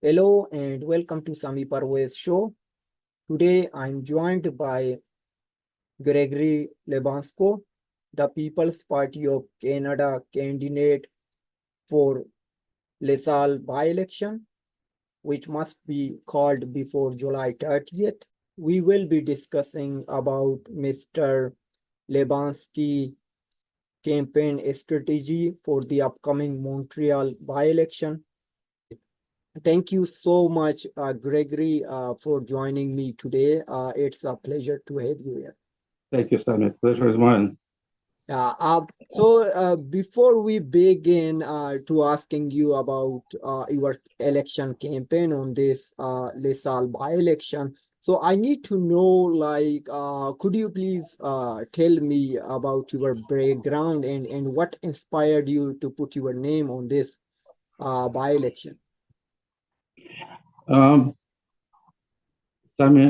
Hello and welcome to Sami Parvez Show. Today I'm joined by Gregory Yablunovsky, the People's Party of Canada candidate for LaSalle by-election, which must be called before July 30th. We will be discussing about Mr. Yablunovsky campaign strategy for the upcoming Montreal by-election. Thank you so much, Gregory, for joining me today. It's a pleasure to have you here. Thank you, Sami. Pleasure is mine. Before we begin to asking you about your election campaign on this LaSalle by-election, so I need to know, could you please tell me about your background and what inspired you to put your name on this by-election? Sami,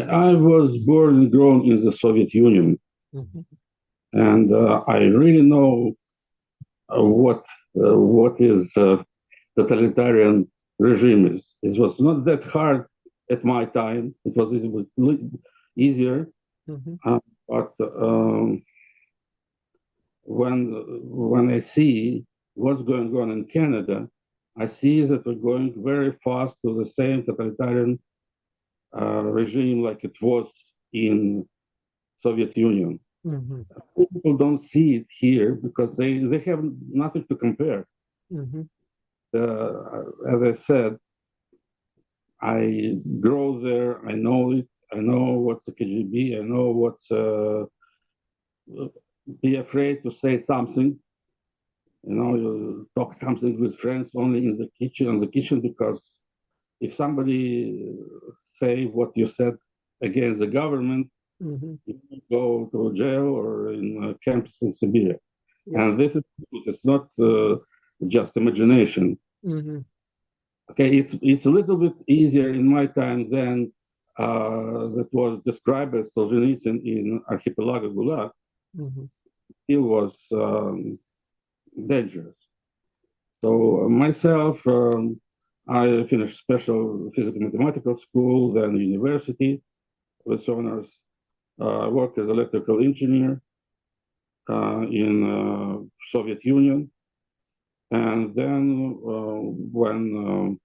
I was born and grown in the Soviet Union, and I really know what is totalitarian regime is. It was not that hard at my time. It was easier, but when I see what's going on in Canada, I see that we're going very fast to the same totalitarian regime like it was in Soviet Union. People don't see it here because they have nothing to compare. As I said, I grow there. I know it. I know what's the KGB. I know what's be afraid to say something. You talk something with friends only in the kitchen, because if somebody say what you said against the government, you go to jail or in camps in Siberia. And this is it's not just imagination. Okay, it's a little bit easier in my time than that was described as Solzhenitsyn in Archipelago Gulag. It was dangerous. So myself, I finished special physical mathematical school, then university with honors. Worked as electrical engineer in Soviet Union, and then when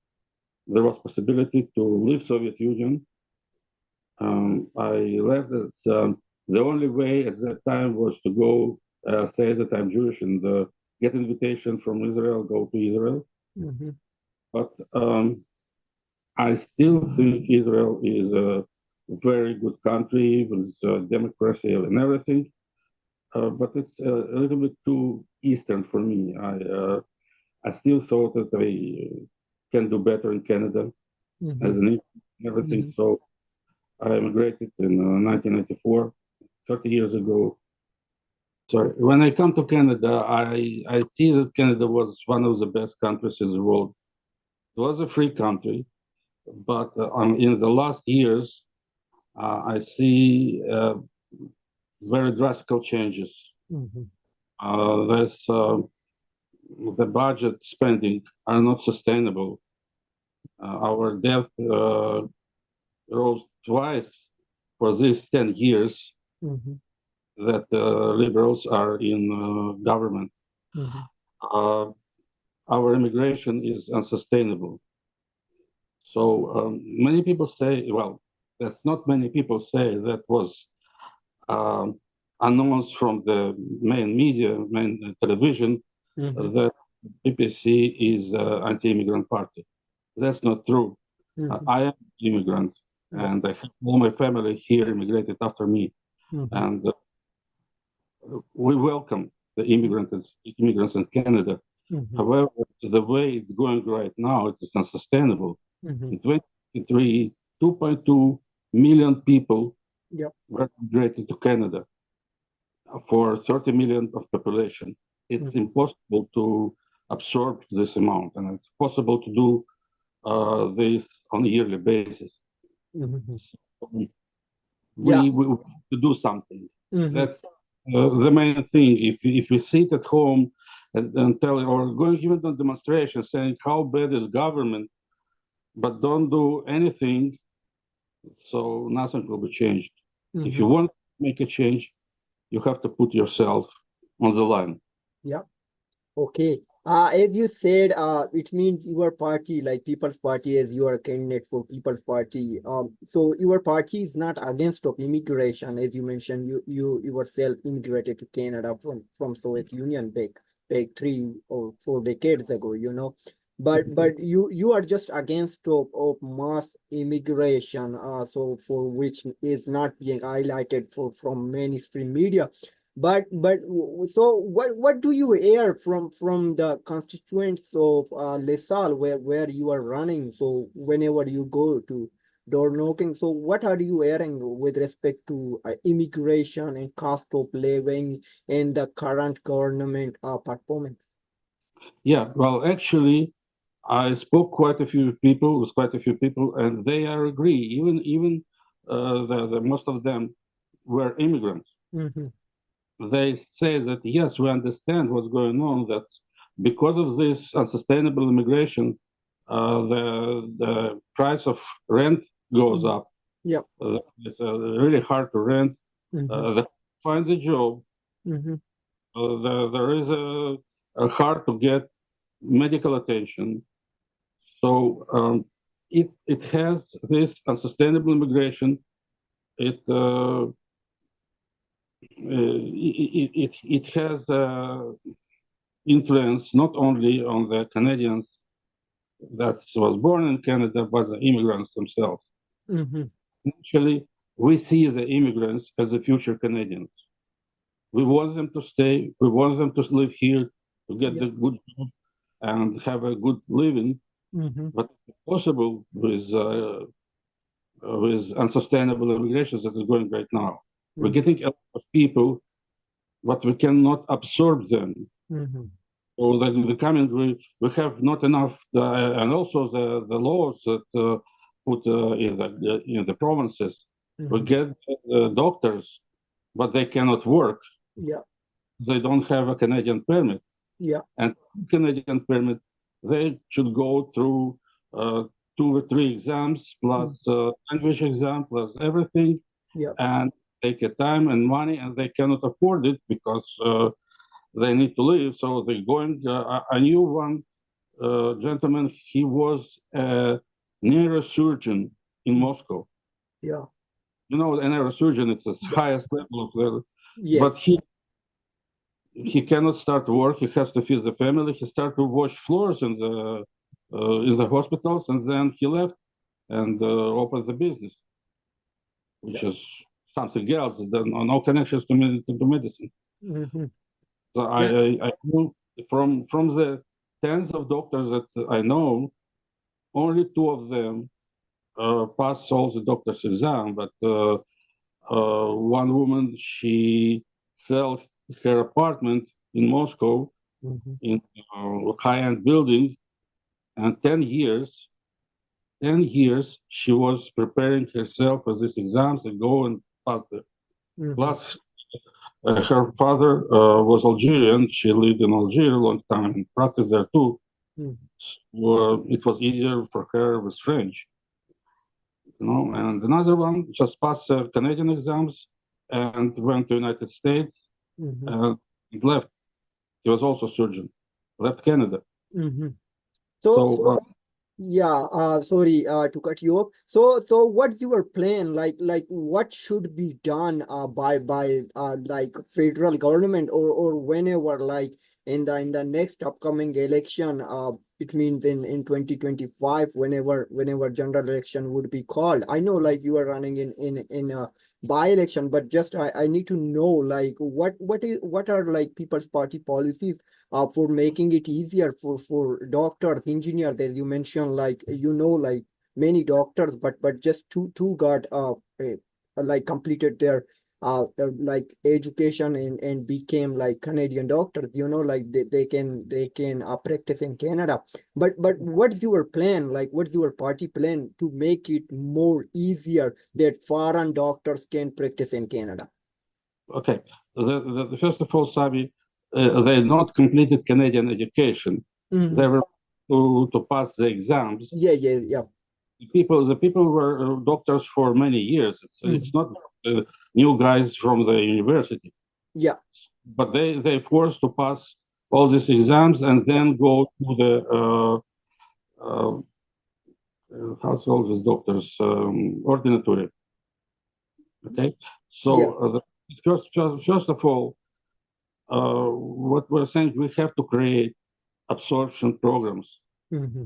there was possibility to leave Soviet Union, I left. The only way at that time was to go say that I'm Jewish and get invitation from Israel, go to Israel. But I still think Israel is a very good country with democracy and everything, but it's a little bit too Eastern for me. I still thought that I can do better in Canada as an everything. So I immigrated in 1994, 30 years ago. Sorry, when I come to Canada, I see that Canada was one of the best countries in the world. It was a free country, but in the last years, I see very drastic changes. The budget spending are not sustainable. Our debt rose twice for these 10 years that liberals are in government. Our immigration is unsustainable. So many people say, well, that's not many people say, that was announced from the main media, main television, that PPC is anti-immigrant party. That's not true. I am immigrant, and I have all my family here immigrated after me, and we welcome the immigrants in Canada. However, the way it's going right now, it is unsustainable. In 2023, 2.2 million people were migrated to Canada for 30 million of population. It's impossible to absorb this amount, and it's possible to do this on a yearly basis. We have to do something. That's the main thing. If we sit at home and tell, or going even to demonstrations saying how bad is government, but don't do anything so nothing will be changed. If you Mhm. want to make a change, you have to put yourself on the line. Yeah. Okay. As you said, it means your party, like People's Party, as you are a candidate for People's Party. So your party is not against of immigration, as you mentioned. You yourself immigrated to Canada from Soviet Union back 3 or 4 decades ago. But you are just against of mass immigration. So for which is not being highlighted from mainstream media. So what do you hear from the constituents of LaSalle where you are running? So whenever you go to door knocking, so what are you hearing with respect to immigration and cost of living and the current government performance? Yeah, well, actually, I spoke quite a few people with quite a few people, and they are agree. Even the most of them were immigrants. Mm-hmm. They say that yes, we understand what's going on. That because of this unsustainable immigration, the price of rent goes Mm-hmm. up. Yeah. It's really hard to rent. Mm-hmm. They find a job. Mm-hmm. There is a hard to get medical attention. So it has this unsustainable immigration. It it has influence not only on the Canadians that was born in Canada, but the immigrants themselves. Mm-hmm. Actually, we see the immigrants as the future Canadians. We want them to stay. We want them to live here, to get Yeah. the good job and have a good living. Mm-hmm. But it's possible with unsustainable immigration that is going right now. We're Mm-hmm. getting a lot of people, but we cannot absorb them. Mm-hmm. So that in the coming, we have not enough, and also the laws that put in the provinces, we Mm-hmm. get doctors, but they cannot work. Yeah. They don't have a Canadian permit, Yeah. and Canadian permit, they should go through 2 or 3 exams plus Mm. language exam plus everything, Yeah. and take a time and money, and they cannot afford it because they need to live. So they're going. I knew one gentleman. He was a neurosurgeon in Mm. Moscow. Yeah. You know, a neurosurgeon is the Yeah. highest level of the. But Yes. he cannot start work. He has to feed the family. He started to wash floors in the hospitals, and then he left and opened the business, which Yeah. is something else. Then no connections to medicine. Mm-hmm. So Yeah. I knew from the tens of doctors that I know, only 2 of them passed all the doctor's exam. But one woman, she sells her apartment in Moscow Mm-hmm. in a high-end building, and 10 years she was preparing herself for these exams and go and pass them. Mm-hmm. Plus, her father was Algerian. She lived in Algeria a long time and practiced there too. Mm-hmm. It was easier for her with French, you know. And another one just passed Canadian exams and went to United States Mm-hmm. and left. He was also surgeon, left Canada. Mm-hmm. So, So yeah, sorry, to cut you off. So what's your plan? Like what should be done, by like federal government or whenever, like in the next upcoming election, it means in 2025, whenever general election would be called. I know like you are running in a by-election, but just I need to know like what are like People's Party policies for making it easier for doctors, engineers, as you mentioned, like like many doctors, but just two got like completed their like education and became like Canadian doctors. Like they can practice in Canada. But what's your plan? Like what's your party plan to make it more easier that foreign doctors can practice in Canada? okay, first of all, Sami, they not completed Canadian education. They Mm-hmm. were to pass the exams, Yeah, yeah, yeah. The people were doctors for many years. It's not new guys from the university, Yeah. but they forced to pass all these exams and then go to the uh, how's all these doctors ordinatory. Okay, so Yeah. first of all, what we're saying, we have to create absorption programs. Hmm.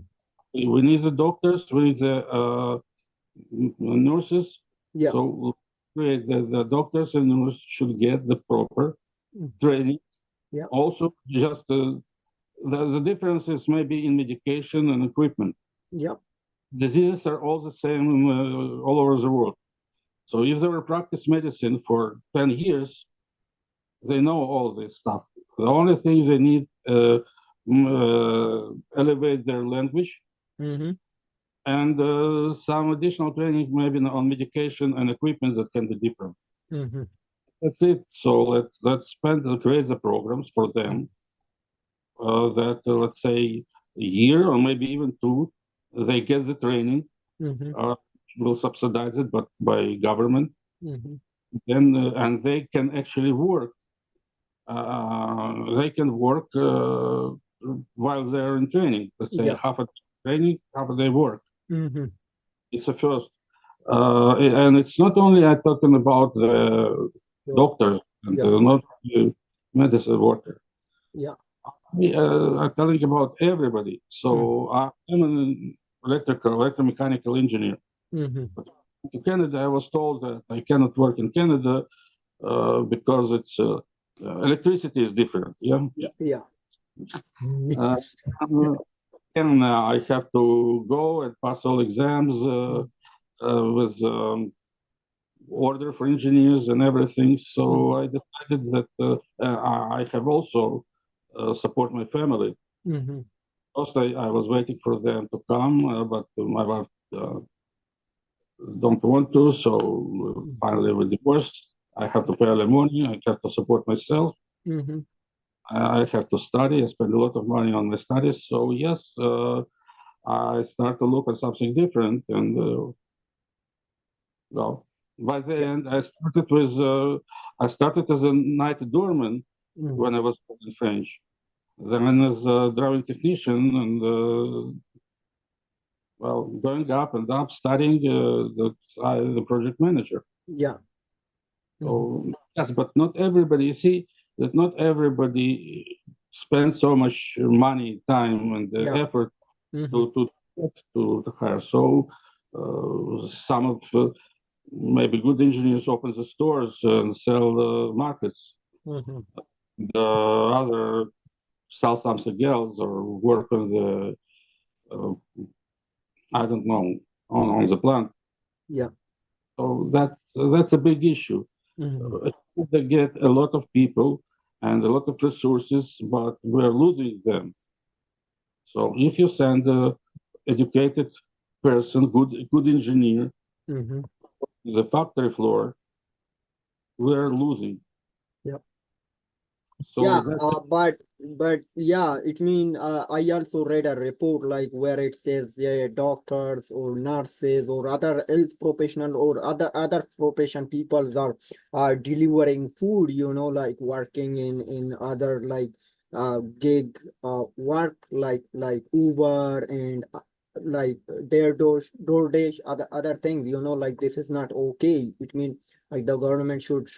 We need the doctors, we need the nurses. Yeah. So the doctors and nurses should get the proper Mhm. training. Yeah. Also, just the differences maybe in medication and equipment. Yeah. Diseases are all the same all over the world. So if they were practice medicine for 10 years, they know all this stuff. The only thing they need elevate their language Hmm. and some additional training maybe on medication and equipment that can be different. Hmm. That's it. So let's spend create the programs for them that let's say a year or maybe even two, they get the training. Hmm. Will subsidize it, but by government. Hmm. Then and they can actually work. They can work while they're in training. Let's say Yeah. half a training, half a day work. Hmm. It's a first. And it's not only I'm talking about the doctors and Yeah. not the medicine worker. Yeah. I'm telling about everybody. Mm. So I'm an electromechanical engineer. Hmm. But in Canada, I was told that I cannot work in Canada because it's electricity is different. Yeah. Yeah. Uh, and I have to go and pass all exams with order for engineers and everything. So I decided that I have also support my family. Hmm. First, I was waiting for them to come, but my wife don't want to. So finally, we divorced. I have to pay alimony. I have to support myself. Hmm. I have to study. I spend a lot of money on my studies. So yes, I start to look at something different. And well, by the Yeah. end, I started as a night doorman Hmm. when I was in French. Then as a driving technician, and well, going up and up, studying the project manager. Yeah. Hmm. So yes, but not everybody. You see that not everybody spends so much money, time, and Yeah. effort Hmm. to hire. So some of maybe good engineers open the stores and sell the markets. Hmm. The other sell something else or work on the I don't know on the plant. Yeah. So that's a big issue. Hmm. They get a lot of people and a lot of resources, but we're losing them. So if you send a educated person, good engineer, Hmm. to the factory floor, we're losing. Yeah. Yeah, So that's but yeah, it mean I also read a report like where it says doctors or nurses or other health professional or other profession people are delivering food, like working in other like gig work like Uber and like DoorDash other things, like this is not okay. It mean like the government should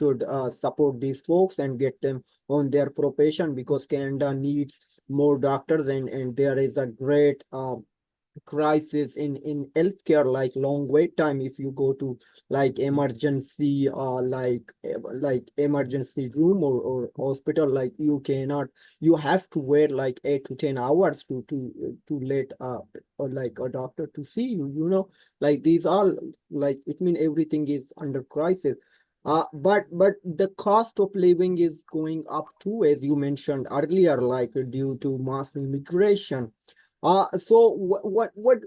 support these folks and get them on their profession because Canada needs more doctors and there is a great crisis in healthcare, like long wait time if you go to like emergency like emergency room or hospital, like you have to wait like 8 to 10 hours to let like a doctor to see you, like these all like it mean everything is under crisis. But the cost of living is going up too, as you mentioned earlier, like due to mass immigration. So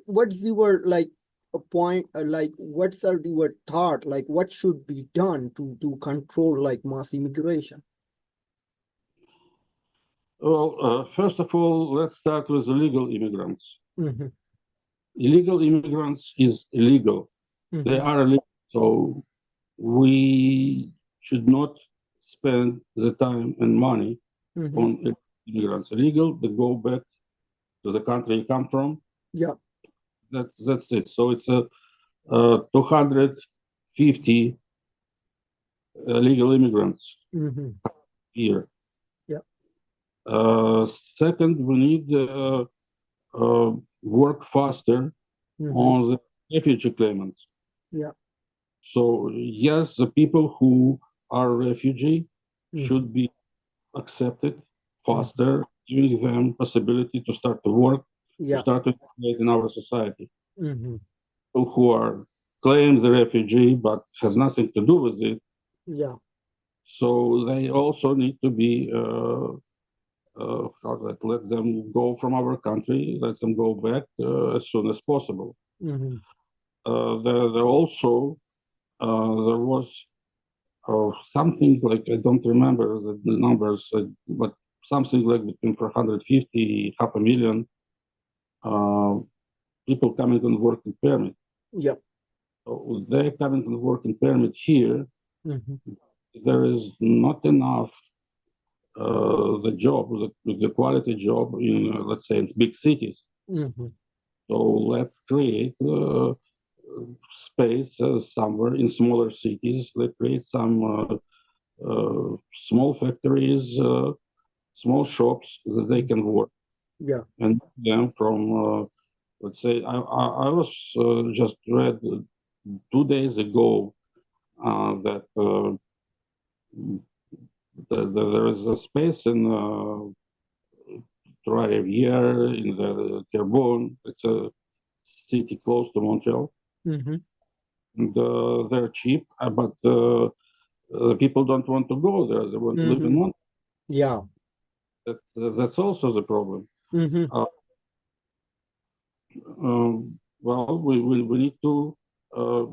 what's your like a point, like what's your thought, like what should be done to control like mass immigration? well. First of all, let's start with the legal immigrants. Hmm. illegal immigrants is illegal. They Mhm. are illegal. So we should not spend the time and money Mhm. on immigrants. Illegal, they go back to the country you come from. Yeah. That's it. So it's a 250 illegal immigrants Mhm. here. Yeah. Second, we need work faster Mhm. on the refugee claimants. Yeah. So yes, the people who are refugee Mhm. should be accepted Mhm. faster, giving them possibility to start to work, to Yeah. start to integrate in our society. Mhm. People who are claim the refugee but has nothing to do with it, Yeah. so they also need to be let them go from our country, let them go back as soon as possible. Mhm. There also there was something like I don't remember the numbers, but something like between 450, half a million uh, people coming on working permit. Yeah. So they coming on working permit here. Mhm. There is not enough the job, the quality job in let's say in big cities. Mhm. So let's create space somewhere in smaller cities. Let's create some small factories, small shops that they can work Yeah. and them from let's say I was just read 2 days ago that there is a space in Trois-Rivières in the Terrebonne. It's a city close to Montreal, Mhm. and they're cheap, but people don't want to go there. They want to live in Mhm. Montreal. Yeah. That's also the problem. Mhm. Uh, well, we need to uh,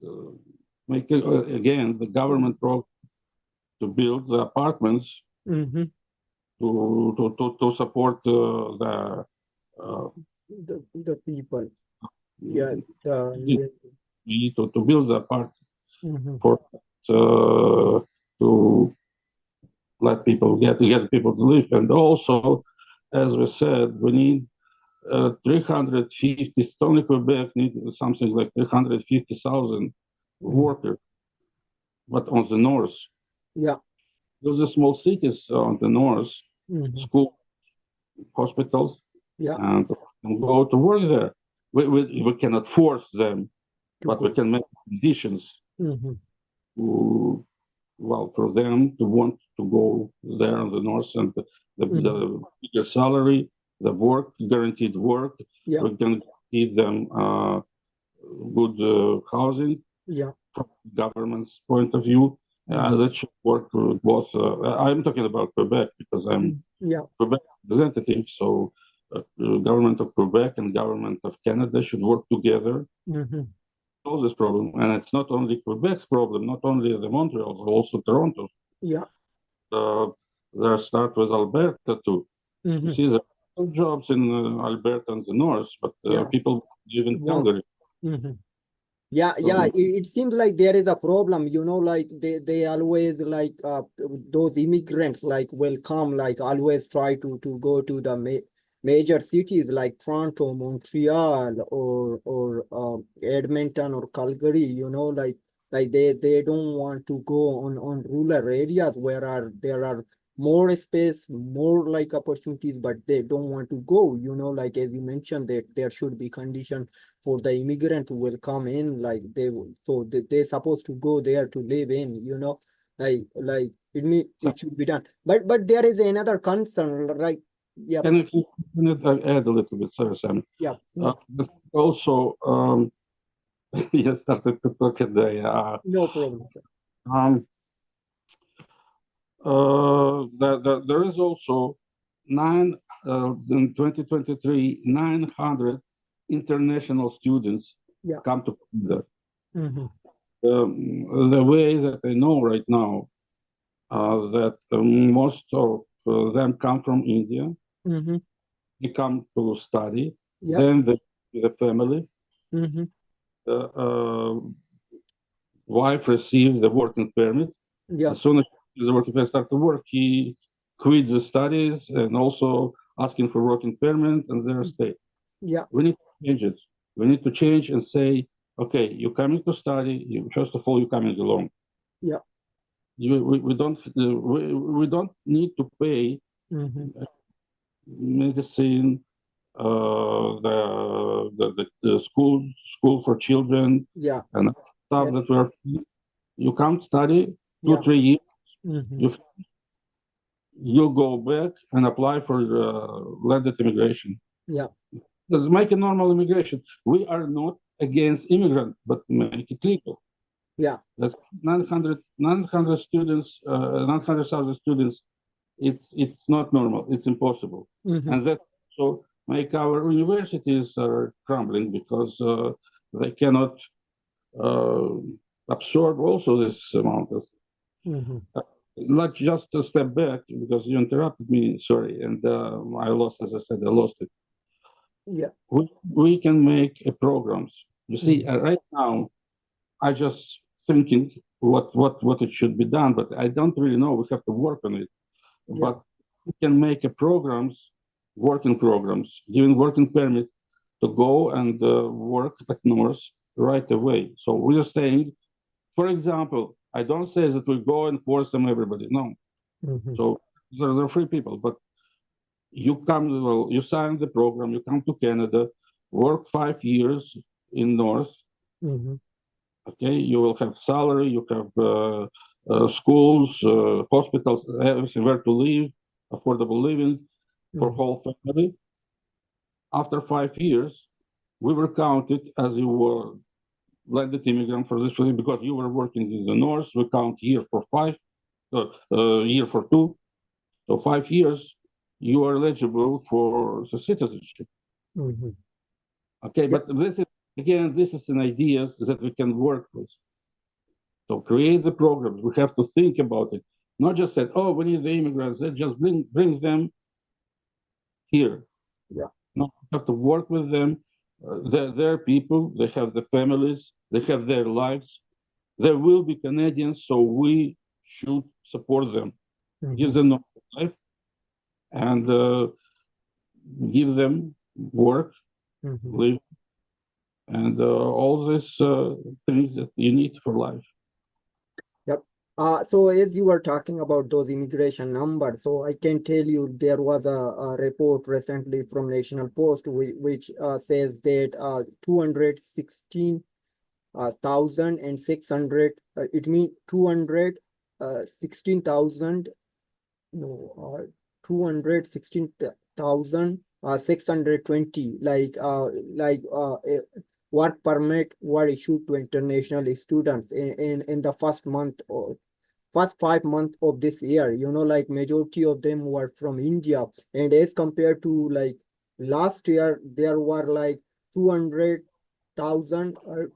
uh, make again the government to build the apartments Mhm. to support the The people. Yeah. The. to build the apartments Mhm. for to let people get people to live, and also, as we said, we need 350. Only Quebec needs something like 350,000 Mhm. workers, but on the north, Yeah. those are small cities on the north, Mhm. school, hospitals, Yeah. and go to work there. We cannot force them, To but we go. can make conditions Mhm. to, well, for them to want to go there on the north, and Mhm. the bigger salary, the work, guaranteed work, Yeah. we can give them good housing Yeah. from government's point of view. Mhm. That should work for both. I'm talking about Quebec because I'm Yeah. Quebec representative, so government of Quebec and government of Canada should work together Mhm. to solve this problem. And it's not only Quebec's problem, not only the Montreal, but also Toronto. Yeah. Uh, there start with Alberta too. You Mhm. see, there are jobs in Alberta and the north, but Yeah. people live in One. Calgary. Mhm. Yeah, yeah. So It seems like there is a problem, like they always like those immigrants like will come, like always try to go to the major cities like Toronto, Montreal, or Edmonton or Calgary, like they don't want to go on rural areas where there are more space, more like opportunities, but they don't want to go, like as you mentioned that there should be conditions for the immigrant who will come in, like they're supposed to go there to live in, like it should be done. But there is another concern, right? Yep. can you add a little bit, sorry, Sam? Yep. No, But also, you started to talk at no problem, sir. um, there is also nine in 2023, 900 international students Yeah. come to Canada. Mm-hmm. The way that I know right now, that most of them come from India. Mm-hmm. They come to study. Yep. Then they with a family. Mm-hmm. Wife received the working permit. Yeah. As soon as the working permit started to work, he quit the studies and also asking for working permit and there stay. Yeah. We need to change it. We need to change and say, okay, you're coming to study. First of all, you're coming alone. Yeah. We don't need to pay Mm-hmm. medicine, the school for children, Yeah. and stuff Yeah. that we're. You come study Yeah. 2-3 years. Mm-hmm. You go back and apply for landed immigration. Yeah. Let's make a normal immigration. We are not against immigrants, but make it legal. Yeah. That's 900 students, 900,000 students. It's not normal. It's impossible. Mm-hmm. And that so make our universities are crumbling because they cannot uh, absorb also this amount of. Mm-hmm. Not just a step back because you interrupted me. Sorry, and I lost, as I said, I lost it. Yeah. We can make programs. You see, Mm-hmm. right now I just thinking what it should be done, but I don't really know. We have to work on it. Yeah. But we can make a programs, working programs, giving working permit to go and work at North right away. So we are saying, for example, I don't say that we go and force them everybody. No. Mm-hmm. So they're free people, but you come, well, you sign the program, you come to Canada, work 5 years in North. Mm-hmm. Okay, you will have salary, you have schools, hospitals, everything where to live, affordable living for Mm-hmm. whole family. After 5 years, we were counted as you were landed immigrant for this reason because you were working in the North. We count year for five, year for two. So 5 years, you are eligible for the citizenship. Mm-hmm. Okay, Yeah. but this is again, this is an ideas that we can work with. So create the programs. We have to think about it, not just say, "Oh, we need the immigrants." Let's just bring them here. Yeah. No, we have to work with them. They're people. They have the families. They have their lives. There will be Canadians, so we should support them, give Mm-hmm. them a life, and give them work, Mm-hmm. live, and all these things that you need for life. Yep. So as you were talking about those immigration numbers, so I can tell you there was a report recently from National Post which says that 216,600. It means 216,000. No, 216,620 work permit were issued to international students in the first 5 months of this year. Like majority of them were from India, and as compared to like last year there were like 200,000 or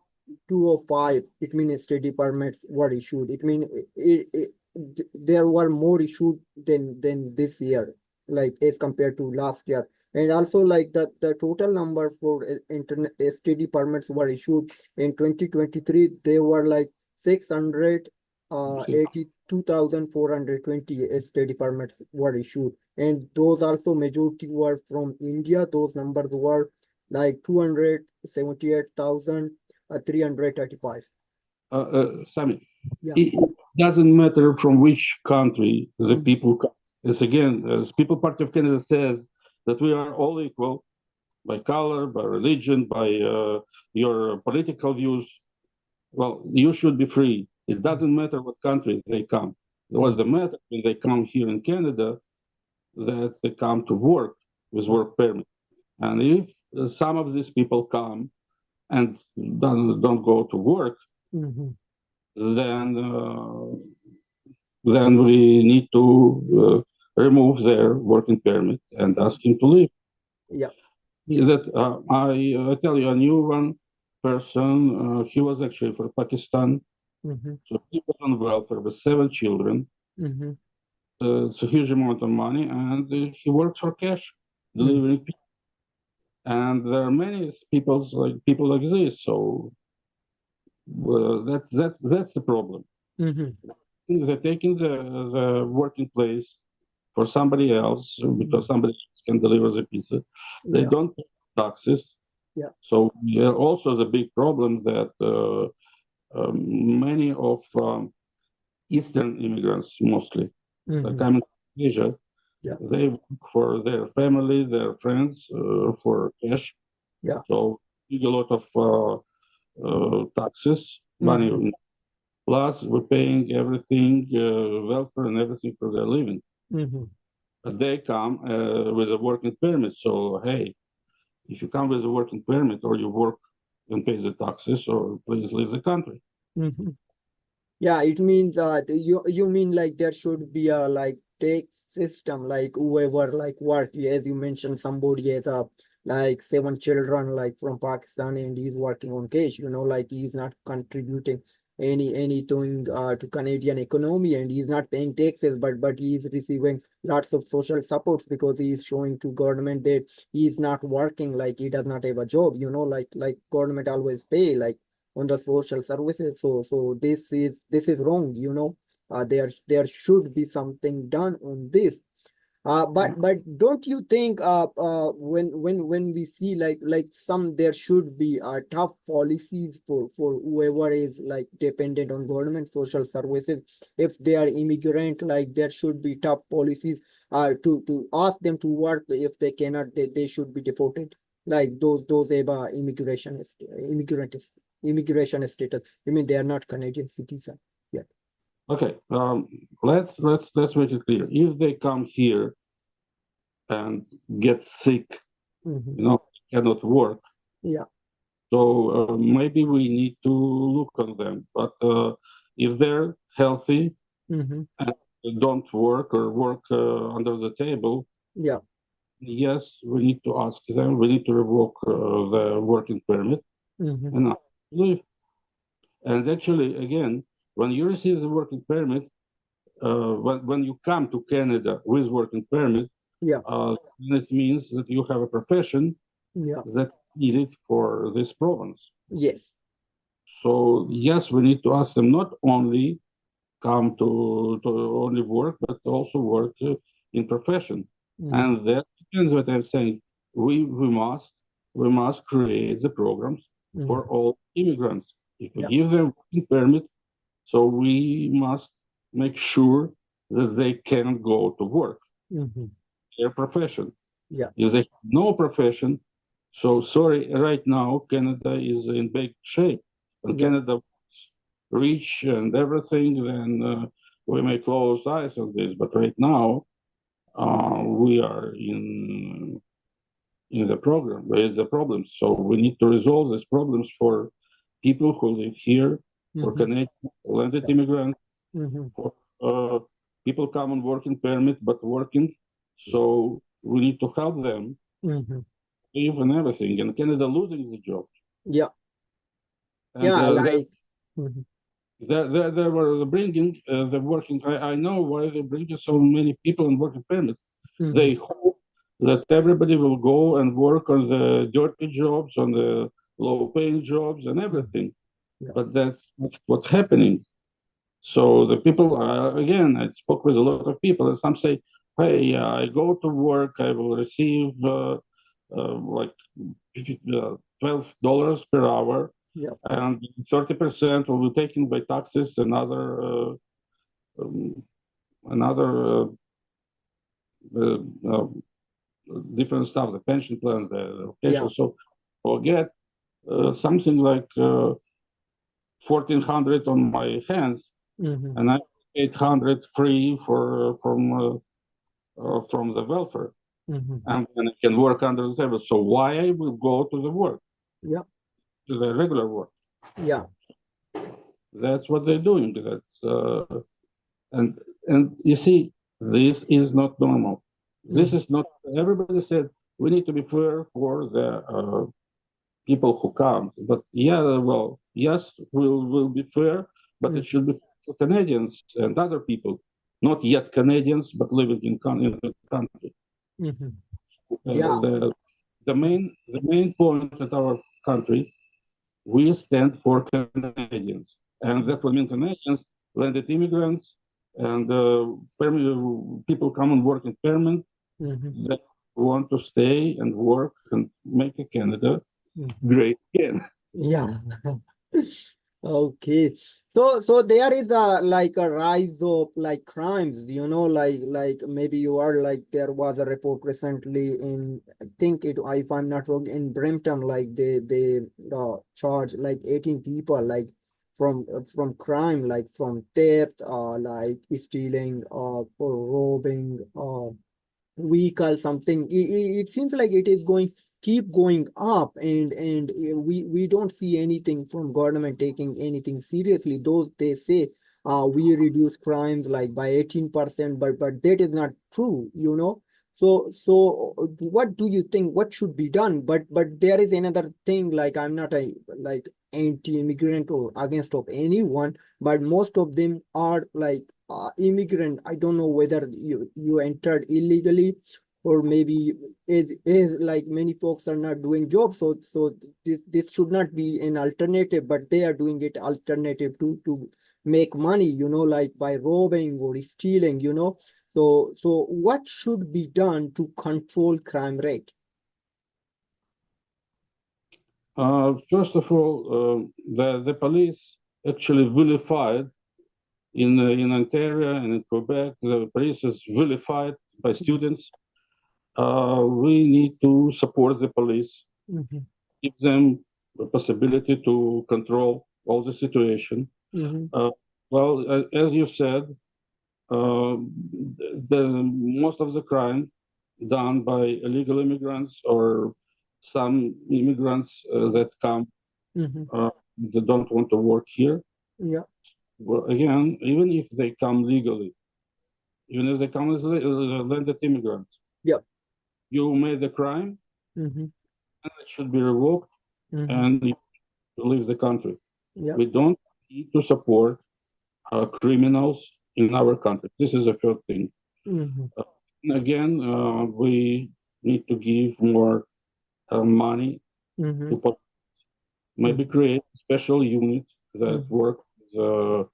205. It means study permits were issued. It means there were more issued than this year, like as compared to last year. And also like the total number for internet study permits were issued in 2023, they were like 682,420 study permits were issued, and those also majority were from India. Those numbers were like 278,335. Sami, Yeah. it doesn't matter from which country the Mm. people come. As again, as People Party of Canada says that we are all equal by color, by religion, by your political views. Well, you should be free. It doesn't matter what country they come. What's the matter when they come here in Canada that they come to work with work permit. And if some of these people come and don't go to work, Mhm. then then we need to remove their working permit and ask him to leave. Yeah. That I tell you, I knew one person. He was actually from Pakistan, Mhm. so he was on welfare with 7 children. Mhm. It's a huge amount of money, and he works for cash, Mhm. delivering. And there are many people like this. So that's the problem. Mhm. They're taking the working place for somebody else because somebody else can deliver the pizza. They Yeah, don't pay taxes. yeah. So also the big problem that many of Eastern immigrants, mostly, Mhm. coming from Asia, Yeah, they work for their family, their friends, for cash. yeah. So big a lot of taxes, Mhm. money. Plus, we're paying everything, welfare and everything for their living. Mhm. But they come with a working permit. So, hey, if you come with a working permit or you work and pay the taxes, or please leave the country. Mhm. Yeah, it means you mean like there should be a like tax system, like whoever like work, as you mentioned, somebody has a like seven children like from Pakistan and he's working on cash, like he's not contributing anything to Canadian economy and he's not paying taxes, but he's receiving lots of social supports because he's showing to government that he's not working, like he does not have a job, like government always pay like on the social services. So this is wrong. There should be something done on this. But don't you think when we see like some there should be tough policies for whoever is like dependent on government social services. If they are immigrant, like there should be tough policies to ask them to work. If they cannot, they should be deported, like those EBA immigration status. I mean, they are not Canadian citizen yet. Okay, let's make it clear. If they come here and get sick, Hmm. cannot work, Yeah. so maybe we need to look on them. But if they're healthy Hmm. and don't work or work under the table, Yeah. yes, we need to ask them. We need to revoke the working permit Hmm. and leave. And actually, again, when you receive the working permit, when you come to Canada with working permit, Yeah. it means that you have a profession Yeah. that's needed for this province. Yes. So yes, we need to ask them not only come to only work, but also work in profession. Hmm. And that depends what I'm saying. We must create the programs for Hmm. all immigrants. If we Yeah. give them working permit, so we must make sure that they can go to work, Hmm. their profession. Yeah. If they have no profession, so sorry, right now Canada is in big shape. When Yeah. Canada rich and everything, then we may close eyes on this. But right now, we are in the program, with the problems. So we need to resolve these problems for people who live here, for Hmm. Canadian landed Yeah. immigrants, Hmm. for people come on working permit but working. So we need to help them, Hmm. even everything. And Canada losing the job. Yeah. And Yeah. Like. Hmm. they were bringing the working. I know why they bring so many people on working permit. Hmm. They hope that everybody will go and work on the dirty jobs, on the low-paying jobs, and everything. Yeah. But that's not what's happening. So the people, again, I spoke with a lot of people, and some say, "Hey, I go to work, I will receive like $12 per hour, Yeah. and 30% will be taken by taxes and um, another uh, uh, different stuff, the pension plan, the Yeah. occasional. So I'll get something like 1,400 on my hands, Hmm. and I 800 free from the welfare, Hmm. and then I can work under the table. So why I will go to the work, Yeah. to the regular work? Yeah. That's what they're doing. And you see, this is not normal. This Hmm. is not. Everybody said we need to be fair for the people who come. But yeah, well, yes, will be fair, but it should be for Canadians and other people, not yet Canadians, but living in the country. Hmm. Uh, Yeah. the, the main point at our country, we stand for Canadians, and that would mean Canadians, landed immigrants, and people come and work in permanent Mhm. that want to stay and work and make Canada Mhm. great again. Yeah. Okay. So there is a like a rise of like crimes, like maybe you are like there was a report recently in I think it if I'm not wrong in Brampton like they charged like 18 people like from crime like from theft like stealing or robbing vehicle something it seems like it is going keep going up and we don't see anything from government taking anything seriously those they say we reduce crimes like by 18% but that is not true. So what do you think what should be done but there is another thing like I'm not a like anti-immigrant or against of anyone but most of them are like immigrant. I don't know whether you entered illegally or maybe is like many folks are not doing jobs. So this should not be an alternative, but they are doing it alternative to make money. Like by robbing or stealing. So what should be done to control crime rate? First of all, the police actually vilified in Ontario and in Quebec. The police is vilified by students. We need to support the police, Mhm. give them the possibility to control all the situation. Mhm. Uh, well, as you said, uh, the most of the crime done by illegal immigrants or some immigrants that come Mhm. that don't want to work here. Yeah. Well, again, even if they come legally, even if they come as landed immigrants, Yeah. you made a crime Mhm. and it should be revoked Mhm. and you leave the country. Yeah. We don't need to support criminals in our country. This is the first thing. Mhm. Uh, Again, we need to give more money Mhm. to maybe Mhm. create special units that Mhm. work with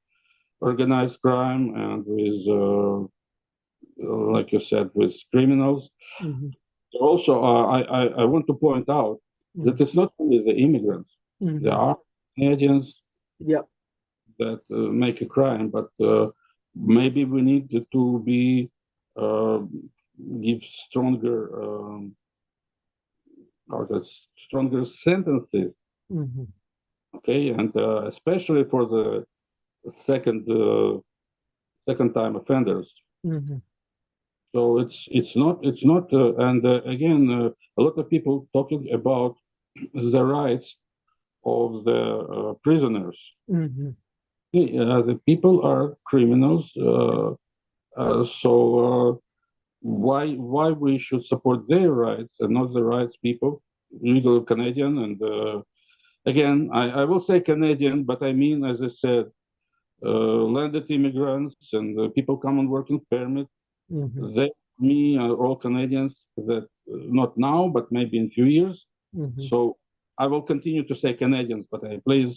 organized crime and with, like you said, with criminals. Mhm. Also, I want to point out that Mhm. it's not only the immigrants. There Mhm. are Canadians Yeah. that make a crime, but maybe we need to be uh, give stronger, how to stronger sentences, Mhm. okay, and especially for the second second time offenders. Mhm. So it's not and again a lot of people talking about the rights of the prisoners. Mhm. The people are criminals, so why we should support their rights and not the rights people, legal Canadian and again I will say Canadian, but I mean as I said, landed immigrants and people come on working permit. Mhm. They me are all Canadians that not now but maybe in few years. Mhm. So I will continue to say Canadians, but I please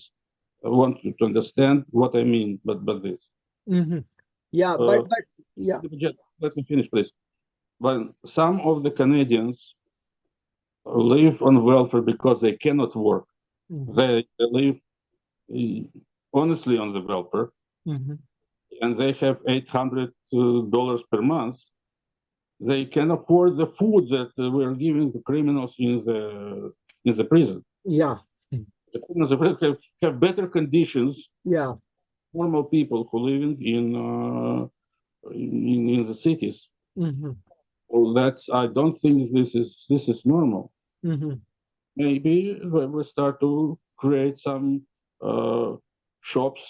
want you to understand what I mean. But this. Mhm. Yeah, Uh, but yeah. just let me finish, please. When some of the Canadians live on welfare because they cannot work, Mhm. they live uh, honestly on the welfare, Mhm. and they have $800 per month. They can afford the food that we're giving the criminals in the prison. Yeah. The criminals have better conditions, Yeah. normal people who living in the cities. Mhm. Well, that's I don't think this is normal. Mhm. Maybe we start to create some uh, shops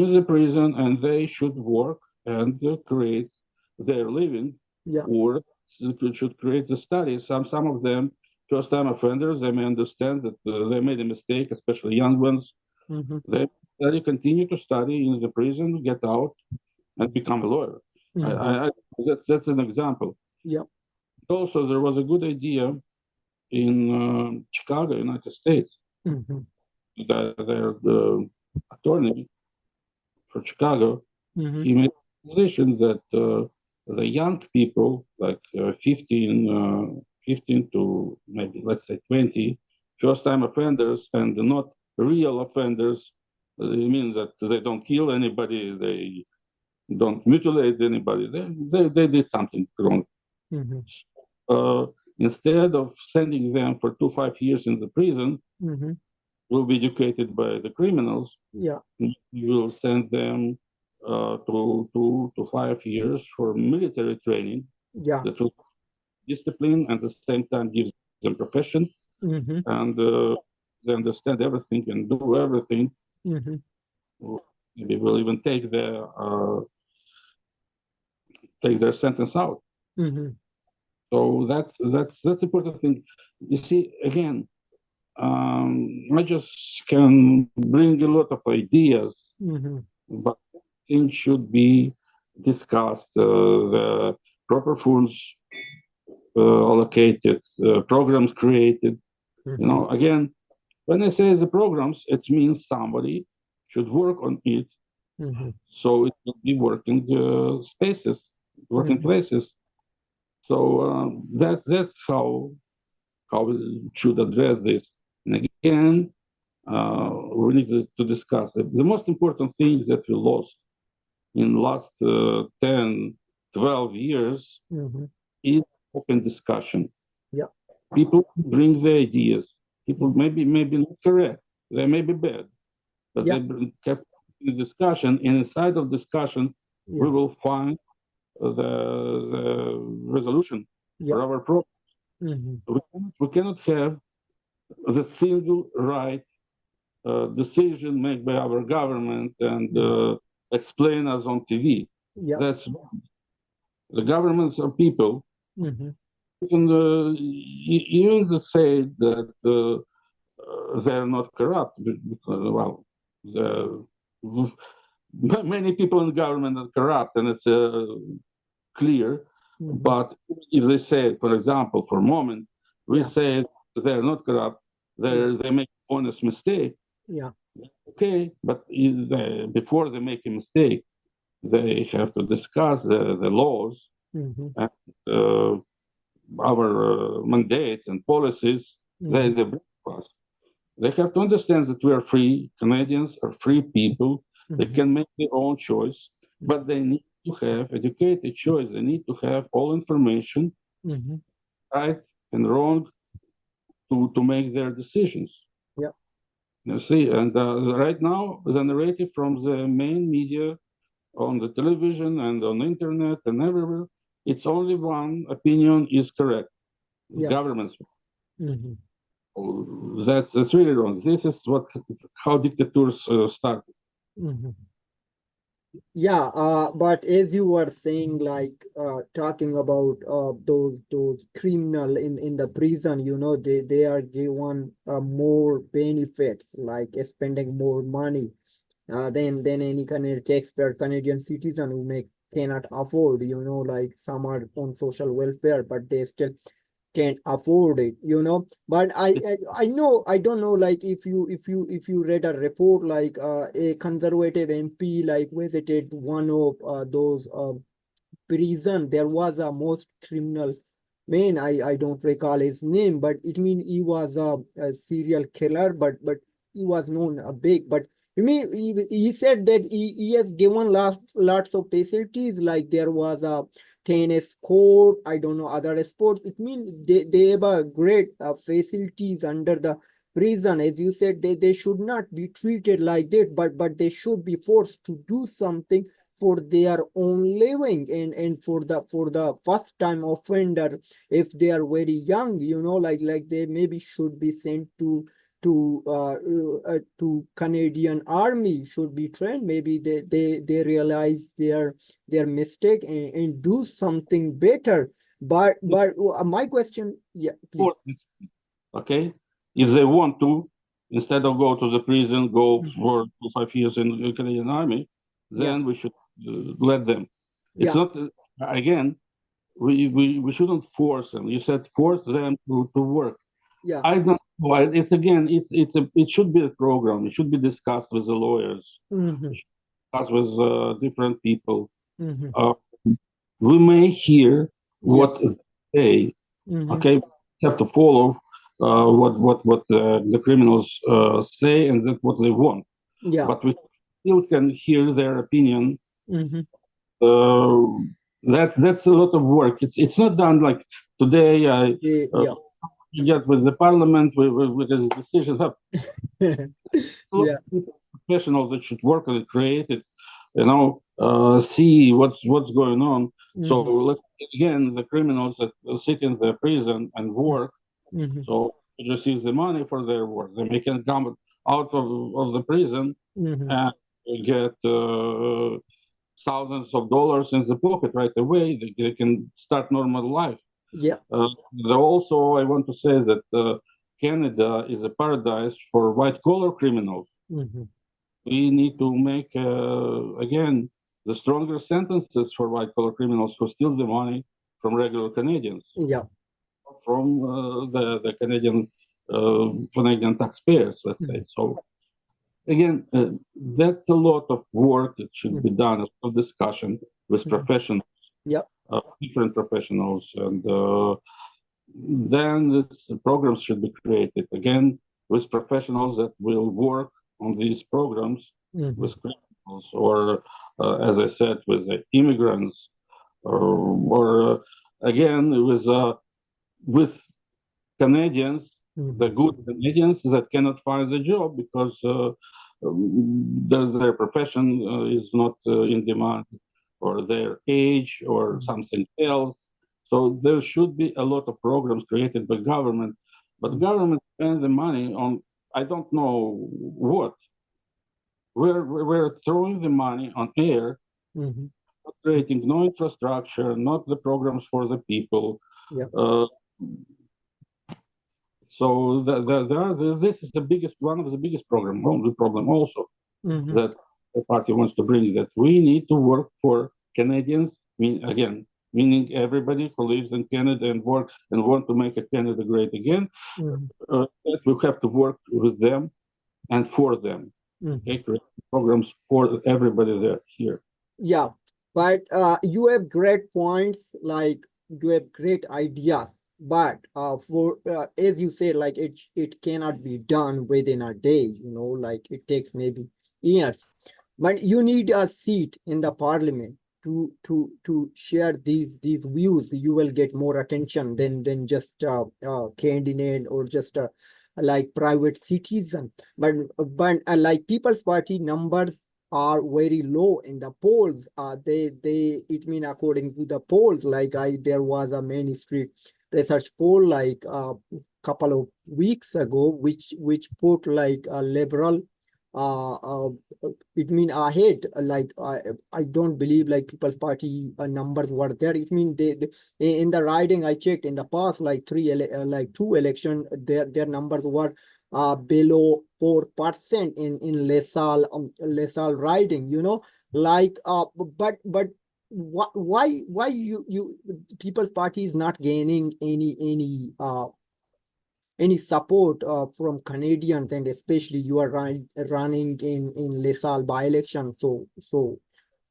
in the prison, and they should work and create their living, Yeah. or should create the studies. Some of them first-time offenders. They may understand that they made a mistake, especially young ones. Mhm. They continue to study in the prison, get out, and become a lawyer. Mhm. That's an example. Yeah. Also, there was a good idea in Chicago, United States. Mm-hmm. The attorney for Chicago, Mm-hmm. he made a decision that the young people, like 15 to maybe, let's say, 20, first-time offenders and not real offenders, it means that they don't kill anybody, they don't mutilate anybody, they did something wrong. Mm-hmm. Uh, Instead of sending them for 5 years in the prison, Mm-hmm. will be educated by the criminals. Yeah. You will send them to 2 to 5 years for military training Yeah. that will discipline and at the same time gives them profession Mm-hmm. and they understand everything and do everything. Mm-hmm. Maybe will even take their sentence out. Mm-hmm. So that's important thing. You see, again, I just can bring a lot of ideas, Mm-hmm. but things should be discussed. The proper funds allocated, programs created. Mm-hmm. Again, when I say the programs, it means somebody should work on it, Mm-hmm. so it will be working spaces, working Mm-hmm. places. So that's how we should address this. And again, we need to discuss it. The most important thing that we lost in the last 10, 12 years Mm-hmm. is open discussion. Yeah. People bring their ideas. People Mm-hmm. maybe not correct. They may be bad, but Yeah. they kept the discussion. And inside of discussion, we Yeah. will find the resolution Yeah. for our problem. Mm-hmm. We cannot have the single right decision made by our government and explain us on TV. Yeah. That's the governments are people. Mm-hmm. Even they say that they're not corrupt because, well, the, many people in government are corrupt, and it's clear. Mm-hmm. But if they say, for example, for a moment, we Yeah. say they're not corrupt, Yeah. they make honest mistake. Yeah. Okay, but before they make a mistake, they have to discuss the laws Mm-hmm. and our mandates and policies. Mm-hmm. They bring to us. They have to understand that we are free. Canadians are free people. They Mm-hmm. can make their own choice, but they need to have educated choice. They need to have all information, Mm-hmm. right and wrong, to make their decisions. Yeah. You see, and right now, the narrative from the main media on the television and on the internet and everywhere, it's only one opinion is correct. The Yeah. government's. Mm-hmm. That's really wrong. This is how dictators start. Mm-hmm. Yeah, but as you were saying, like talking about those criminal in the prison, they are given more benefits, like spending more money than any Canadian taxpayer, Canadian citizen who may cannot afford. Like some are on social welfare, but they still can't afford it. But I know, I don't know, like if you read a report, like a conservative MP like visited one of those prison. There was a most criminal man. I don't recall his name, but it mean he was a serial killer, but he was known a big. But you mean he said that he has given lots of facilities, like there was a tennis court, I don't know, other sports. It means they have a great facilities under the prison. As you said, they should not be treated like that, but they should be forced to do something for their own living, and for the first time offender, if they are very young, like they maybe should be sent to Canadian Army, should be trained. Maybe they realize their mistake, and do something better. But my question, yeah, please. Okay, if they want to, instead of go to the prison, go Mm. for 5 years in the Canadian Army, Yeah. then we should let them. It's Yeah. not again. We shouldn't force them. You said force them to work. Yeah. I don't know. It's again, it should be a program. It should be discussed with the lawyers, Mm-hmm. discussed with different people. Mm-hmm. Uh, we may hear Yeah. what they Mm-hmm. okay have to follow what the criminals say, and that's what they want. Yeah. But we still can hear their opinion. Mm-hmm. Uh, that's a lot of work. It's not done like today. I Yeah. get with the parliament with the decisions. Have a lot Yeah. of people, professionals that should work on it, create it, see what's going on. So Mm-hmm. let's again the criminals that sit in the prison and work. Mm-hmm. So they receive the money for their work. They can come out of the prison Mm-hmm. and get thousands of dollars in the pocket right away. They can start normal life. Yeah. Uh, Also, I want to say that Canada is a paradise for white collar criminals. Mm-hmm. We need to make, again, the stronger sentences for white collar criminals who steal the money from regular Canadians, Yeah. from the Canadian taxpayers, let's say. Mm-hmm. So again, that's a lot of work that should be Mm-hmm. done, a lot of discussion with Mm-hmm. professionals, Yeah. different professionals, and then this programs should be created again with professionals that will work on these programs Mm-hmm. with criminals, or as I said, with the immigrants, or again with Canadians, the Mm-hmm. good Canadians that cannot find a job because their profession is not in demand, or their age, or something else. So there should be a lot of programs created by government, but government spends the money on I don't know what. We're throwing the money on air, Mm-hmm. not creating no infrastructure, not the programs for the people. Yeah. Uh, So this is the biggest one of the biggest problem also Mm-hmm. that the party wants to bring, that we need to work for Canadians. Again, meaning everybody who lives in Canada and works and want to make Canada great again. Mm-hmm. That we have to work with them and for them. Mm-hmm. Okay, create programs for everybody there here. Yeah, but you have great points, like you have great ideas, but for as you said, like it cannot be done within a day, like it takes maybe years. But you need a seat in the parliament to share these views. You will get more attention than just candidate or just like private citizen. But like People's Party numbers are very low in the polls. They it mean according to the polls, like there was a ministry research poll like a couple of weeks ago, which put like a liberal uh it mean ahead. Like I don't believe like People's Party numbers were there. It mean they in the riding I checked in the past like like two election, their numbers were below 4% in LaSalle riding, like but why you People's Party is not gaining any support from Canadians, and especially you are running in LaSalle by-election. So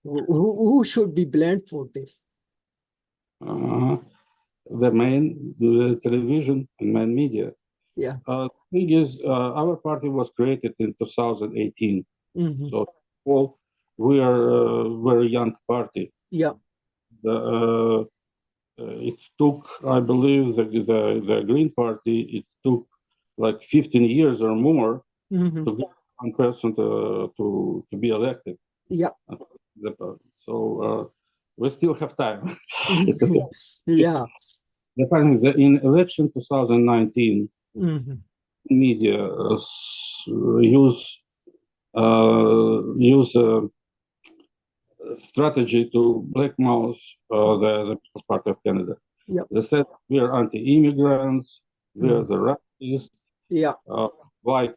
who should be blamed for this? Uh, the television and main media. Yeah. Thing is, our party was created in 2018. Mm-hmm. So, well, we are a very young party. Yeah. It took, I believe, the Green Party, it took like 15 years or more Mm-hmm. to get one person to be elected. Yeah. So we still have time. It's okay. Yeah. The time is that in election 2019, Mm-hmm. media use strategy to blackmail the People's Party of Canada. Yeah. They said we are anti-immigrants, we are Mm-hmm. the racists, Yeah. white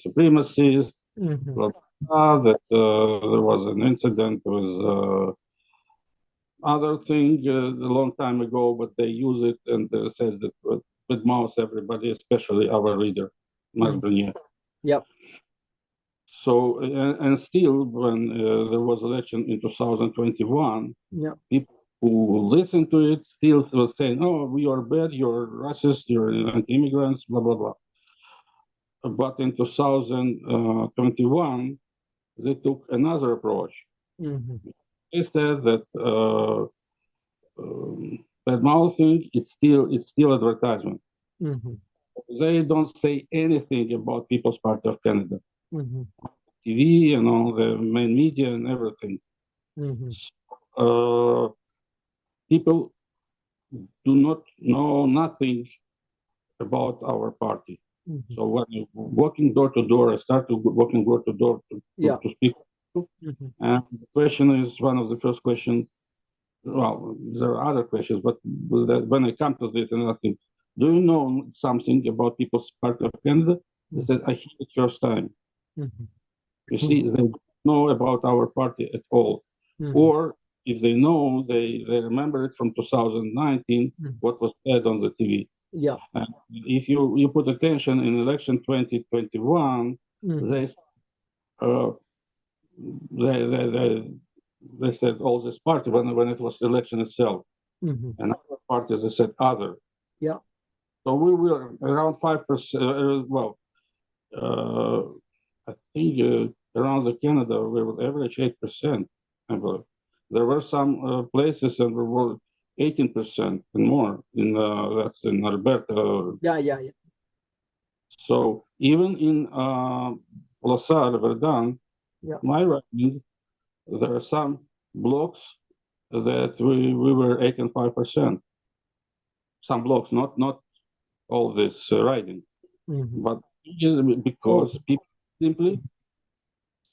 supremacists, Mm-hmm. blah, blah, that there was an incident with other thing a long time ago, but they use it and said that badmouth everybody, especially our leader, Mark Bernier. Yep. So, and still, when there was election in 2021, Yeah. people who listened to it still were saying, "Oh, we are bad, you're racist, you're anti-immigrants, blah blah blah." But in 2021, they took another approach. Mm-hmm. They said that bad mouthing it's still advertisement. Mm-hmm. They don't say anything about People's Party of Canada, Mm-hmm. TV and all the main media and everything. Mm-hmm. People do not know nothing about our party. Mm-hmm. So when you walking door to door, I started walking door to door to speak. Mm-hmm. And the question is one of the first questions. Well, there are other questions, but when I come to this and asking, do you know something about People's Party of Canada? They said, I hear it first time. Mm-hmm. You see, they don't know about our party at all. Mm-hmm. Or if they know, they remember it from 2019, what was said on the TV. Yeah. And if you put attention in election 2021, they said all this party when it was the election itself, and other parties they said other. Yeah. So we were around 5%. I think around the Canada we were average 8%. There were some places that were 18% and more in that's in Alberta. Yeah. So even in Lassar, Verdun, my riding, there are some blocks that we were 8 and 5%. Some blocks, not all this riding, but because people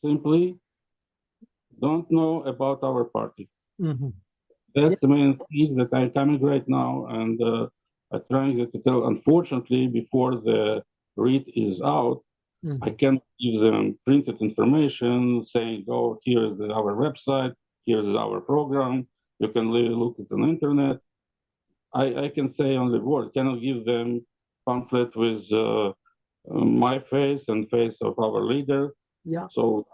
simply don't know about our party. That's the main thing that I'm coming right now, and I'm trying to tell. Unfortunately, before the read is out, I can't give them printed information saying, "Oh, here is our website, here is our program. You can look at the internet." I can say only word. Cannot give them pamphlet with my face and face of our leader. Yeah. So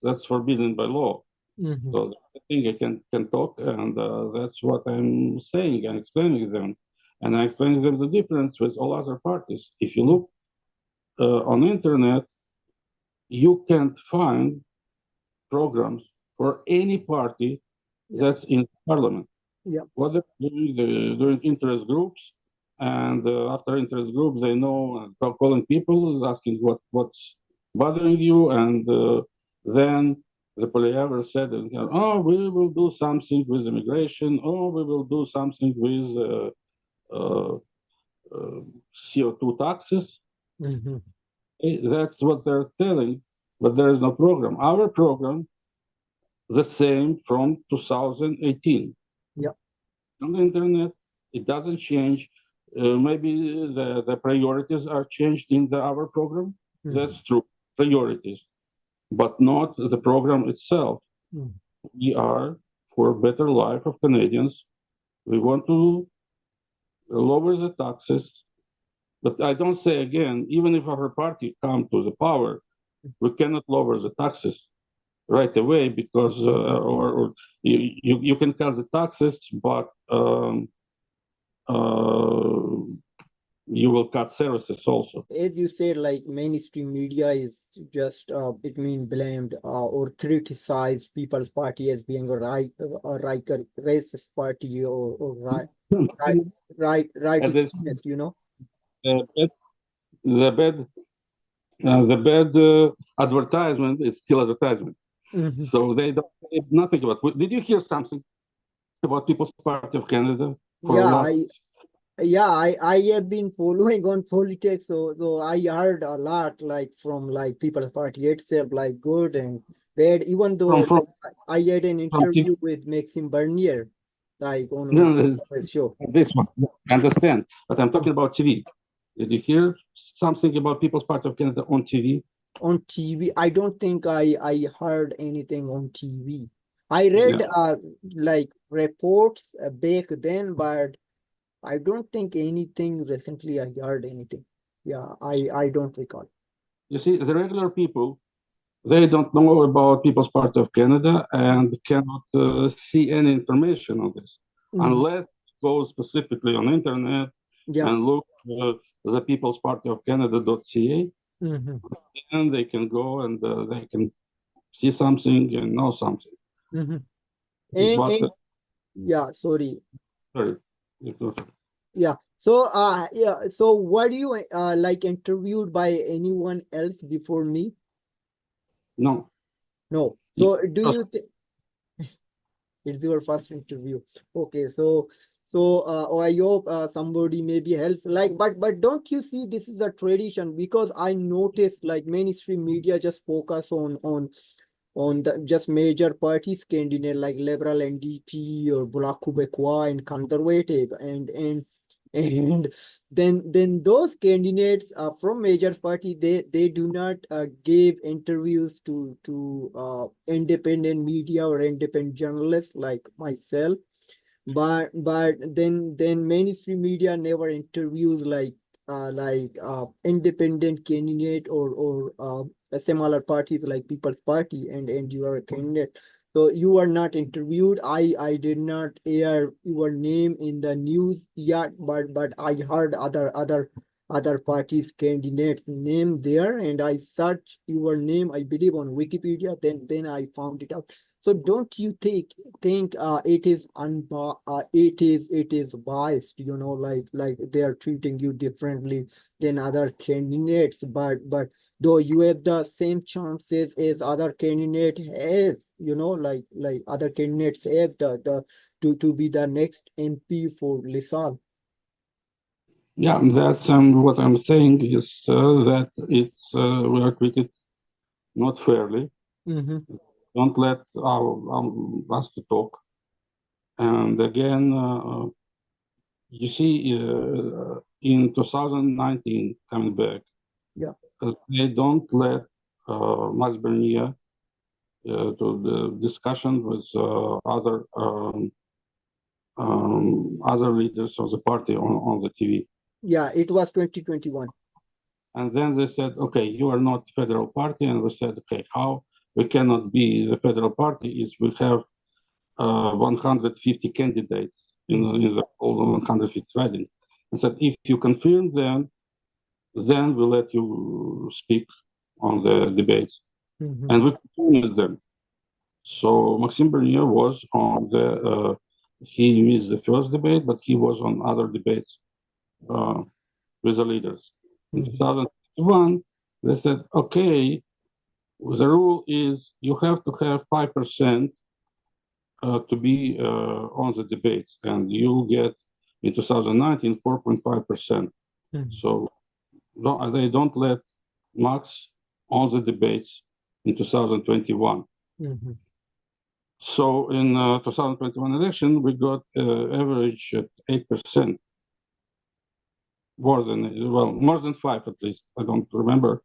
that's forbidden by law. Mm-hmm. So I think I can talk, and that's what I'm saying and explaining them. And I explain them the difference with all other parties. If you look on the internet, you can't find programs for any party that's in parliament. Yeah. What they're doing interest groups, and after interest groups, they know calling people, asking what's bothering you, and then the polyamorous said, "Oh, we will do something with immigration. Oh, we will do something with CO2 taxes." Mm-hmm. That's what they're telling, but there is no program. Our program, the same from 2018. Yeah. On the internet, it doesn't change. Maybe the priorities are changed in our program. That's true, priorities, but not the program itself. We are for a better life of Canadians. We want to lower the taxes, but I don't say again, even if our party come to the power, we cannot lower the taxes right away because, or you can cut the taxes, but you will cut services also. As you said, like mainstream media is just it mean blamed or criticized People's Party as being a racist party or right extremist, you know. The bad advertisement is still advertisement. So they don't say nothing about. Did you hear something about People's Party of Canada? I have been following on politics, so I heard a lot like from like People's Party itself, like good and bad. Even though I had an interview with Maxime Bernier, like on his show. This one, I understand, but I'm talking about TV. Did you hear something about People's Party of Canada on TV? On TV, I don't think I heard anything on TV. I read like reports back then, but I don't think anything recently I heard anything. Yeah, I don't recall. You see, the regular people, they don't know about People's Party of Canada and cannot see any information on this Mhm. unless go specifically on internet Yeah. and look the People's Party of Canada.ca, Mhm. and they can go and they can see something and know something. Mhm. But And yeah, sorry. sorry, it was- Yeah. So yeah, so were you like interviewed by anyone else before me? no. No. You So do just- you think it's your first interview? Okay, so I hope somebody maybe else like, but don't you see this is a tradition? Because I noticed like mainstream media just focus on the just major parties candidate like Liberal NDP or Bloc Québécois and Conservative and then those candidates from major party they do not give interviews to independent media or independent journalists like myself, but then mainstream media never interviews like independent candidate or similar parties like People's Party and you are a candidate. So you are not interviewed. I did not hear your name in the news yet, but I heard other parties candidates name there, and I searched your name, I believe, on Wikipedia. Then I found it out. So don't you think it is it is biased, like they are treating you differently than other candidates, but though you have the same chances as other candidate has, like other candidates have the to be the next MP for Lisal. Yeah, that's what I'm saying is that it's we are treated not fairly. Mm-hmm. Don't let us to talk. And again, you see, in 2019, coming back, Yeah. they don't let Max Bernier to the discussion with other leaders of the party on the TV. Yeah, it was 2021. And then they said, okay, you are not federal party. And we said, okay, how we cannot be the federal party is we have 150 candidates in the whole 150 riding. And said, if you confirm them, then we'll let you speak on the debates. Mm-hmm. And we continued them. So Maxime Bernier was on he missed the first debate, but he was on other debates with the leaders. In Mm-hmm. 2021, they said, okay, the rule is you have to have 5% to be on the debates, and you'll get in 2019 4.5%. Mm-hmm. So they don't let Max on the debates in 2021. Mm-hmm. So in 2021 election, we got average at 8%, more than five at least. I don't remember,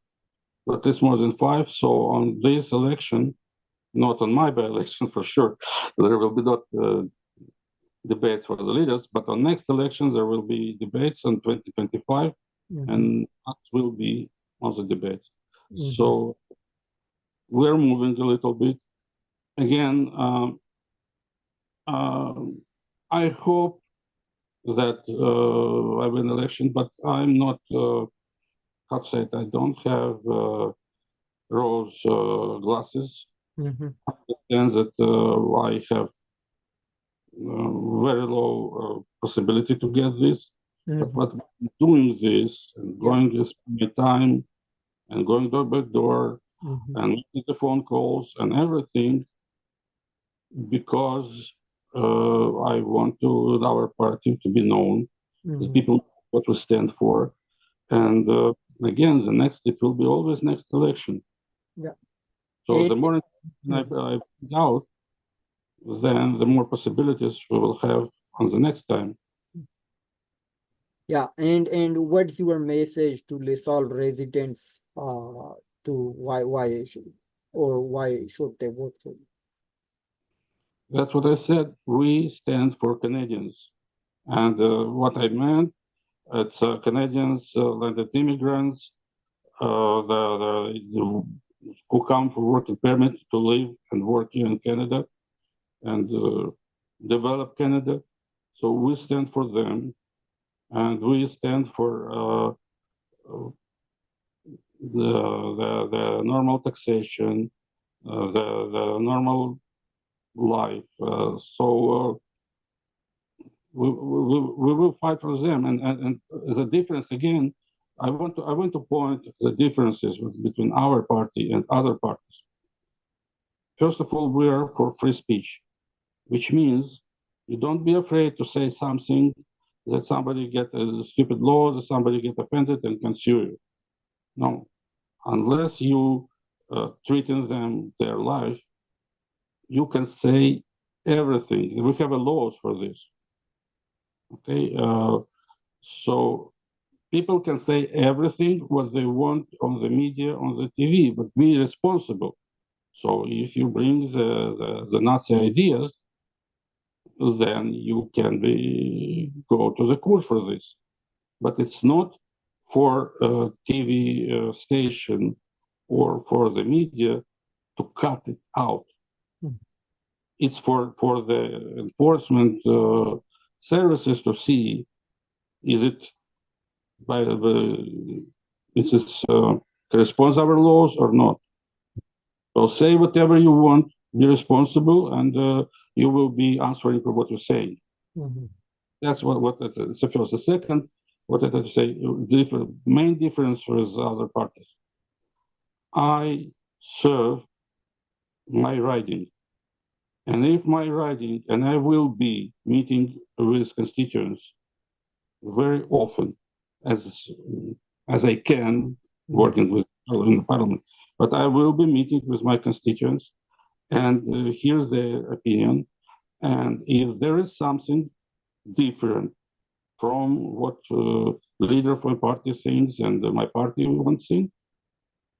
but it's more than five. So on this election, not on my by-election for sure, there will be not debates for the leaders, but on next election there will be debates on 2025, Mm-hmm. and that will be on the debates. Mm-hmm. So we're moving a little bit. Again, I hope that I win election, but I'm not, how to say it, I don't have rose glasses. Mm-hmm. I understand that I have very low possibility to get this. But Mm-hmm. what doing this and Yeah. going this time and going door by door Mm-hmm. and making the phone calls and everything because I want to our party to be known, the Mm-hmm. people what we stand for, and again the next it will be always next election. Yeah. So And the more information mhm. I find out, then the more possibilities we will have on the next time. Yeah, and what's your message to Lisol residents to why should or why should they vote for you? That's what I said. We stand for Canadians. And what I meant, it's Canadians, landed immigrants, who come for working permit to live and work here in Canada and develop Canada. So we stand for them, and we stand for the normal taxation, the normal life. We will fight for them, and the difference again. I want to point the differences between our party and other parties. First of all, we are for free speech, which means you don't be afraid to say something that somebody get a stupid law, that somebody get offended and can sue you. No, unless you threaten them their life, you can say everything. We have a laws for this. Okay, so people can say everything what they want on the media, on the TV, but be responsible. So if you bring the Nazi ideas, then you can go to the court for this. But it's not for a TV station or for the media to cut it out. It's for the enforcement services to see is it by the is this corresponds our laws or not. So say whatever you want, be responsible, and you will be answering for what you say. That's what it's the first. The second, what I have to say, main difference with other parties. I serve my riding. And if my riding, and I will be meeting with constituents very often as I can, working with in the parliament, but I will be meeting with my constituents and hear their opinion. And if there is something different from what the leader of my party thinks and my party wants to think,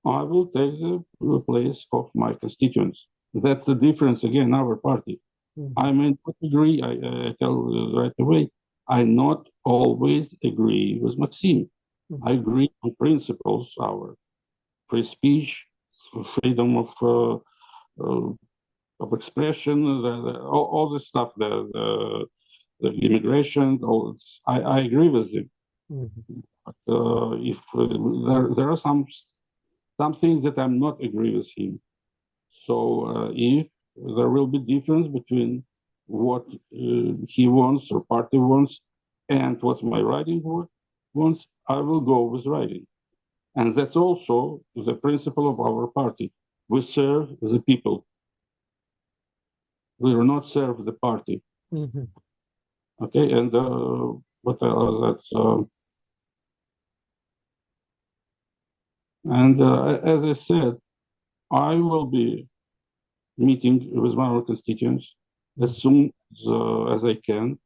I will take the place of my constituents. That's the difference again, our party. I may not agree, I tell right away, I not always agree with Maxime. I agree on principles, our free speech, freedom of expression, all this stuff, the immigration, I agree with it. But if there are some things that I'm not agree with him. So if there will be difference between what he wants or party wants and what my writing wants, I will go with writing. And that's also the principle of our party. We serve the people. We will not serve the party. Okay, and what that's and as I said, I will be meeting with my constituents as soon as I can,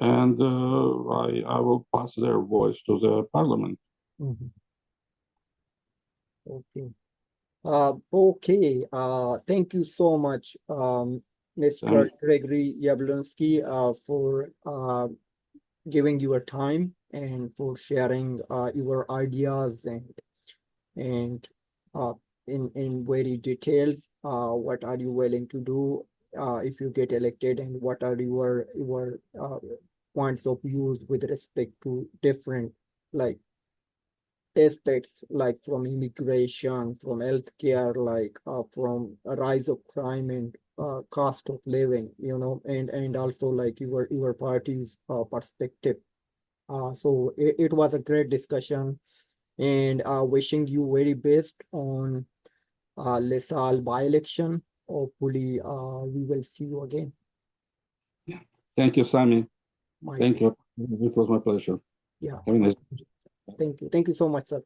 and I will pass their voice to the parliament. Okay. Okay. Thank you so much, Mr. Gregory Yablunovsky, for giving your time and for sharing your ideas and in very details. What are you willing to do if you get elected, and what are your points of views with respect to different like aspects, like from immigration, from healthcare, like from a rise of crime and cost of living, and also like your party's perspective. So it was a great discussion, and wishing you very best on LaSalle by-election. Hopefully, we will see you again. Thank you, Sami. Thank you. It was my pleasure. Yeah. Have a nice Thank you. Thank you so much, sir.